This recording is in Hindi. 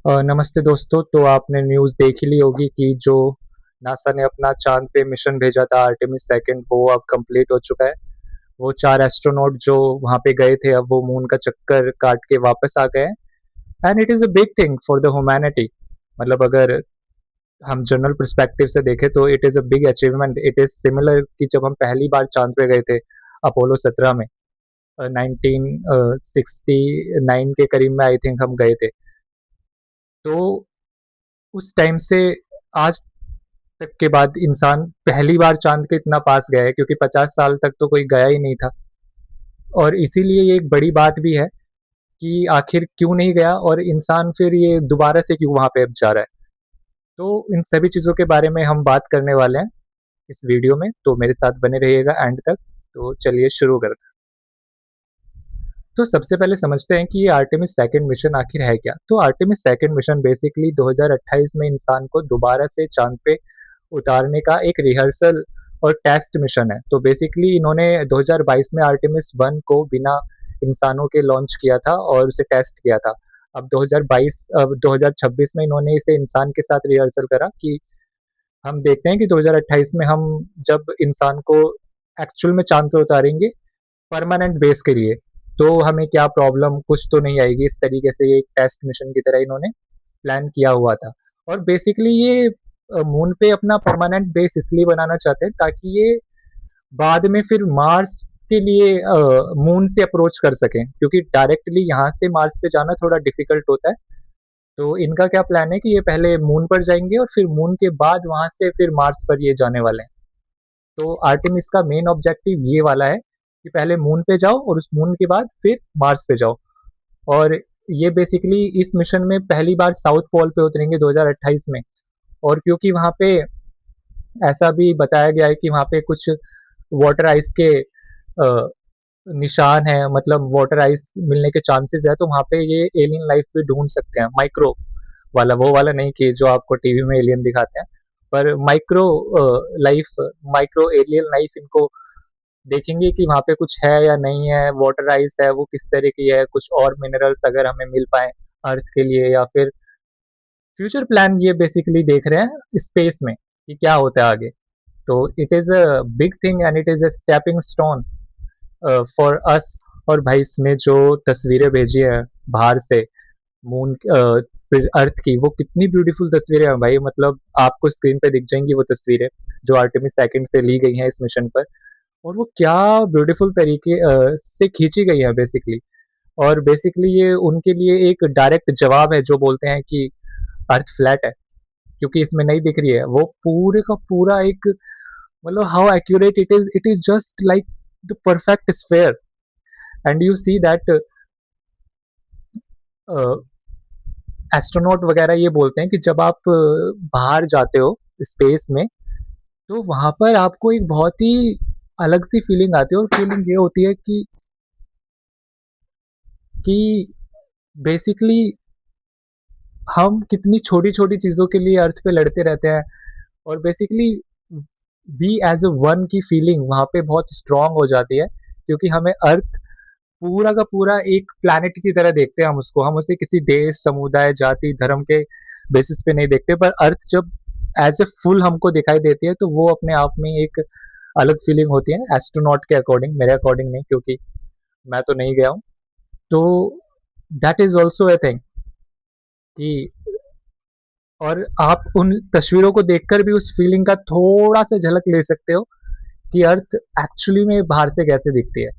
नमस्ते दोस्तों। तो आपने न्यूज़ देख ही ली होगी कि जो नासा ने अपना चाँद पे मिशन भेजा था आर्टेमिस सेकंड, वो अब कंप्लीट हो चुका है। वो 4 एस्ट्रोनॉट जो वहाँ पे गए थे, अब वो मून का चक्कर काट के वापस आ गए हैं। And it is a big thing for the humanity. मतलब अगर हम जनरल पर्सपेक्टिव से देखें तो it is a big achievement. It is similar कि जब हम पहली बार चाँद पे गए थे अपोलो 17 में, 1969 के करीब में आई थिंक हम गए थे। तो उस टाइम से आज तक के बाद इंसान पहली बार चाँद के इतना पास गया है, क्योंकि 50 साल तक तो कोई गया ही नहीं था। और इसीलिए ये एक बड़ी बात भी है कि आखिर क्यों नहीं गया और इंसान फिर ये दोबारा से क्यों वहाँ पे अब जा रहा है। तो इन सभी चीज़ों के बारे में हम बात करने वाले हैं इस वीडियो में, तो मेरे साथ बने रहिएगा एंड तक। तो चलिए शुरू करते हैं। तो सबसे पहले समझते हैं कि ये आर्टेमिस सेकंड मिशन आखिर है क्या। तो आर्टेमिस सेकंड मिशन बेसिकली 2028 में इंसान को दोबारा से चाँद पे उतारने का एक रिहर्सल और टेस्ट मिशन है। तो बेसिकली इन्होंने 2022 में आर्टेमिस 1 को बिना इंसानों के लॉन्च किया था और उसे टेस्ट किया था। अब 2026 में इन्होंने इसे इंसान के साथ रिहर्सल करा कि हम देखते हैं कि 2028 में हम जब इंसान को एक्चुअल में चाँद पे उतारेंगे परमानेंट बेस के लिए, तो हमें क्या प्रॉब्लम कुछ तो नहीं आएगी। इस तरीके से ये एक टेस्ट मिशन की तरह इन्होंने प्लान किया हुआ था। और बेसिकली ये मून पे अपना परमानेंट बेस इसलिए बनाना चाहते हैं ताकि ये बाद में फिर मार्स के लिए मून से अप्रोच कर सकें, क्योंकि डायरेक्टली यहाँ से मार्स पे जाना थोड़ा डिफिकल्ट होता है। तो इनका क्या प्लान है कि ये पहले मून पर जाएंगे और फिर मून के बाद वहां से फिर मार्स पर ये जाने वाले हैं। तो आर्टेमिस का मेन ऑब्जेक्टिव ये वाला है कि पहले मून पे जाओ और उस मून के बाद फिर मार्स पे जाओ। और ये बेसिकली इस मिशन में पहली बार साउथ पोल पे उतरेंगे 2028 में। और क्योंकि वहाँ पे ऐसा भी बताया गया है कि वहाँ पे कुछ वाटर आइस के अ, निशान है, मतलब वाटर आइस मिलने के चांसेस है, तो वहाँ पे ये एलियन लाइफ भी ढूंढ सकते हैं। माइक्रो वाला, वो वाला नहीं कि जो आपको टीवी में एलियन दिखाते हैं, पर micro life, micro alien life इनको देखेंगे कि वहाँ पे कुछ है या नहीं है, वाटर आइस है वो किस तरह की है, कुछ और मिनरल्स अगर हमें मिल पाए अर्थ के लिए, या फिर फ्यूचर प्लान ये बेसिकली देख रहे हैं स्पेस में कि क्या होता है आगे। तो it is a big thing and it is a stepping stone for us. और भाई इसमें जो तस्वीरें भेजी है बाहर से मून फिर अर्थ की, वो कितनी ब्यूटीफुल तस्वीरें हैं भाई। मतलब आपको स्क्रीन पे दिख जाएंगी वो तस्वीरें जो आर्टेमिस सेकंड से ली गई हैं इस मिशन पर। और वो क्या ब्यूटीफुल तरीके से खींची गई है बेसिकली। और बेसिकली ये उनके लिए एक डायरेक्ट जवाब है जो बोलते हैं कि अर्थ फ्लैट है, क्योंकि इसमें नहीं दिख रही है। वो पूरे का पूरा एक, मतलब how accurate it is just like the perfect sphere. And you see that astronaut वगैरह ये बोलते हैं कि जब आप बाहर जाते हो स्पेस में, तो वहां पर आपको एक बहुत ही अलग सी फीलिंग आती है। और फीलिंग ये होती है कि बेसिकली हम कितनी छोटी छोटी चीजों के लिए अर्थ पे लड़ते रहते हैं। और basically we as a one की फीलिंग वहाँ पे बहुत स्ट्रांग हो जाती है, क्योंकि हमें अर्थ पूरा का पूरा एक प्लैनेट की तरह देखते हैं। हम उसे किसी देश, समुदाय, जाति, धर्म के बेसिस पे नहीं देखते, पर अर्थ जब एज ए फुल हमको दिखाई देती है तो वो अपने आप में एक अलग फीलिंग होती है एस्ट्रोनॉट के अकॉर्डिंग। मेरे अकॉर्डिंग नहीं, क्योंकि मैं तो नहीं गया हूँ। तो that is also a thing कि, और आप उन तस्वीरों को देखकर भी उस फीलिंग का थोड़ा सा झलक ले सकते हो कि अर्थ एक्चुअली में बाहर से कैसे दिखती है।